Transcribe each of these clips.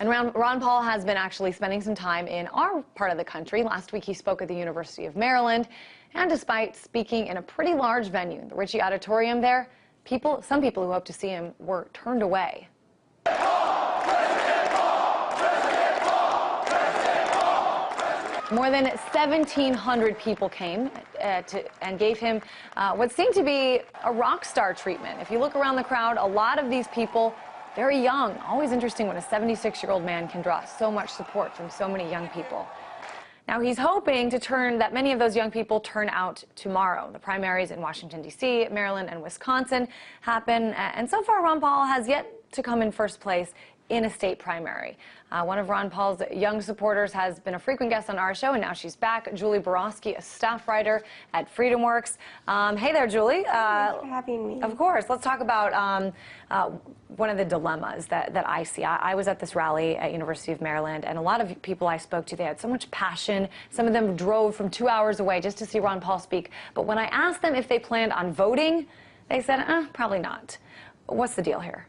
And Ron Paul has been actually spending some time in our part of the country. Last week he spoke at the University of Maryland, and despite speaking in a pretty large venue, the Ritchie Auditorium there, some people who hoped to see him were turned away. More than 1,700 people came and gave him what seemed to be a rock star treatment. If you look around the crowd, a lot of these people very young. Always interesting when a 76-year-old man can draw so much support from so many young people. Now, he's hoping that many of those young people turn out tomorrow. The primaries in Washington, D.C., Maryland, and Wisconsin happen, and so far Ron Paul has yet to come in first place in a state primary. One of Ron Paul's young supporters has been a frequent guest on our show, and now she's back. Julie Borowski, a staff writer at FreedomWorks. Hey there, Julie. Thanks for having me. Of course. Let's talk about one of the dilemmas that I see. I was at this rally at University of Maryland, and a lot of people I spoke to, they had so much passion. Some of them drove from 2 hours away just to see Ron Paul speak. But when I asked them if they planned on voting, they said, probably not. What's the deal here?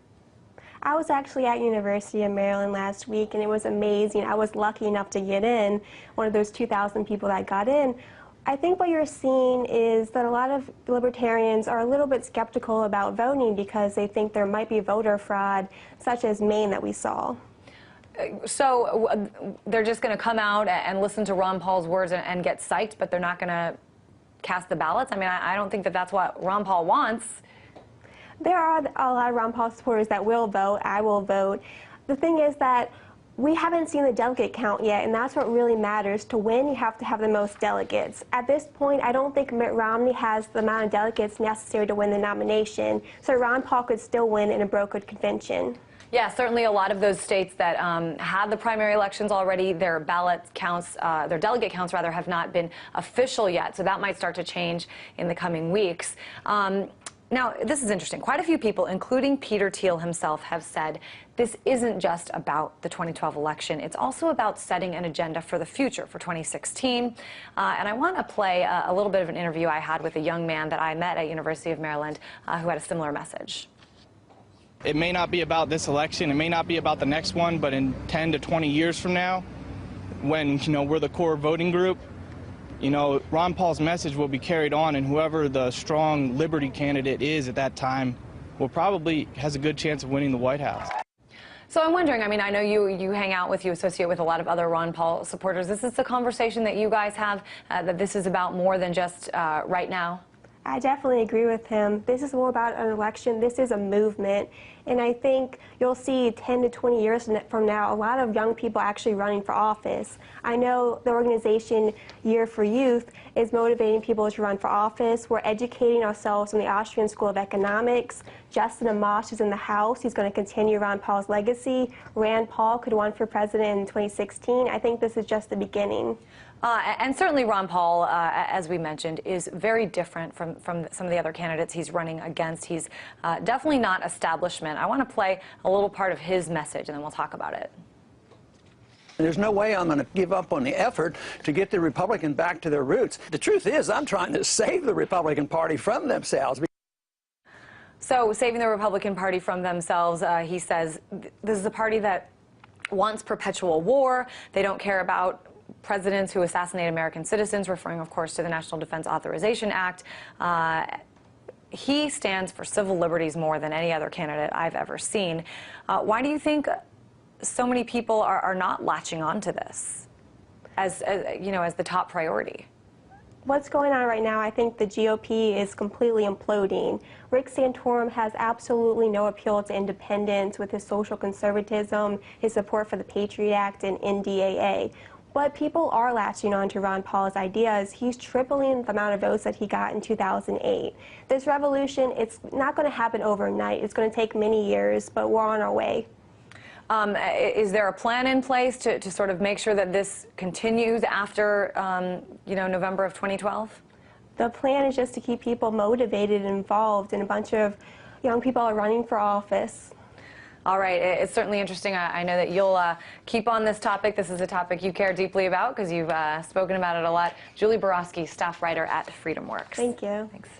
I was actually at University of Maryland last week, and it was amazing. I was lucky enough to get in, one of those 2,000 people that got in. I think what you're seeing is that a lot of libertarians are a little bit skeptical about voting because they think there might be voter fraud, such as Maine that we saw. So they're just going to come out and listen to Ron Paul's words and get psyched, but they're not going to cast the ballots? I mean, I don't think that that's what Ron Paul wants. There are a lot of Ron Paul supporters that will vote. I will vote. The thing is that we haven't seen the delegate count yet, and that's what really matters. To win, you have to have the most delegates. At this point, I don't think Mitt Romney has the amount of delegates necessary to win the nomination, so Ron Paul could still win in a brokered convention. Yeah, certainly a lot of those states that had the primary elections already, their ballot counts, their delegate counts rather, have not been official yet, so that might start to change in the coming weeks. Now, this is interesting. Quite a few people, including Peter Thiel himself, have said this isn't just about the 2012 election. It's also about setting an agenda for the future, for 2016. And I want to play a little bit of an interview I had with a young man that I met at University of Maryland who had a similar message. It may not be about this election. It may not be about the next one, but in 10 to 20 years from now, when, we're the core voting group, Ron Paul's message will be carried on, and whoever the strong liberty candidate is at that time will probably has a good chance of winning the White House. So I'm wondering, I mean, I know you hang out you associate with a lot of other Ron Paul supporters. This is the conversation that you guys have, that this is about more than just right now? I definitely agree with him. This is more about an election. This is a movement. And I think you'll see 10 to 20 years from now, a lot of young people actually running for office. I know the organization Year for Youth is motivating people to run for office. We're educating ourselves in the Austrian School of Economics. Justin Amash is in the House. He's going to continue Ron Paul's legacy. Rand Paul could run for president in 2016. I think this is just the beginning. And certainly Ron Paul, as we mentioned, is very different from some of the other candidates he's running against. He's definitely not establishment. I want to play a little part of his message, and then we'll talk about it. There's no way I'm going to give up on the effort to get the Republican back to their roots. The truth is, I'm trying to save the Republican Party from themselves. So, saving the Republican Party from themselves, he says, this is a party that wants perpetual war. They don't care about presidents who assassinate American citizens, referring, of course, to the National Defense Authorization Act. He stands for civil liberties more than any other candidate I've ever seen. Why do you think so many people are not latching on to this as the top priority? What's going on right now, I think the GOP is completely imploding. Rick Santorum has absolutely no appeal to independence with his social conservatism, his support for the Patriot Act and NDAA. But people are latching on to Ron Paul's ideas. He's tripling the amount of votes that he got in 2008. This revolution, it's not going to happen overnight. It's going to take many years, but we're on our way. Is there a plan in place to sort of make sure that this continues after, November of 2012? The plan is just to keep people motivated and involved, and a bunch of young people are running for office. All right. It's certainly interesting. I know that you'll keep on this topic. This is a topic you care deeply about because you've spoken about it a lot. Julie Borowski, staff writer at FreedomWorks. Thank you. Thanks.